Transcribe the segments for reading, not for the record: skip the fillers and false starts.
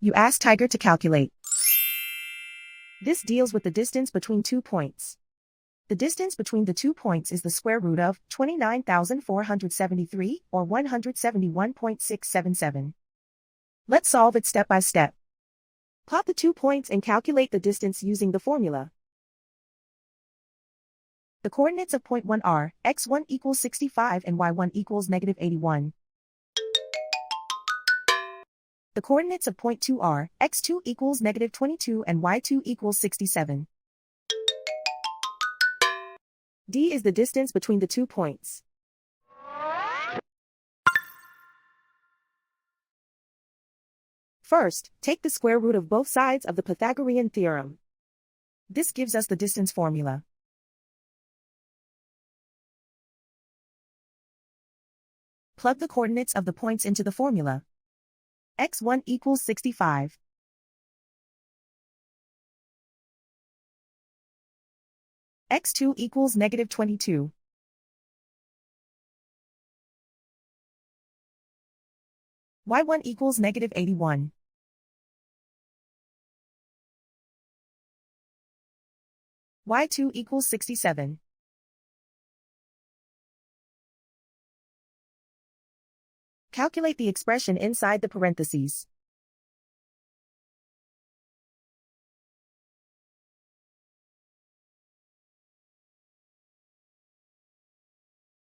You ask Tiger to calculate. This deals with the distance between 2 points. The distance between the 2 points is the square root of 29,473, or 171.677. Let's solve it step by step. Plot the 2 points and calculate the distance using the formula. The coordinates of point 1 are x1 equals 65 and y1 equals negative 81. The coordinates of point 2 are x2 equals negative 22 and y2 equals 67. D is the distance between the 2 points. First, take the square root of both sides of the Pythagorean theorem. This gives us the distance formula. Plug the coordinates of the points into the formula. x1 equals 65. x2 equals negative 22. y1 equals negative 81. y2 equals 67. Calculate the expression inside the parentheses.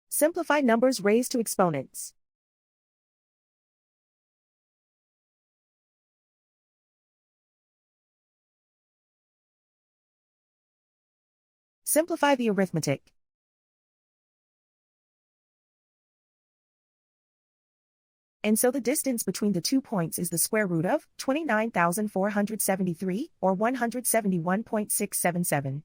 Simplify numbers raised to exponents. Simplify the arithmetic. And so the distance between the 2 points is the square root of 29,473, or 171.677.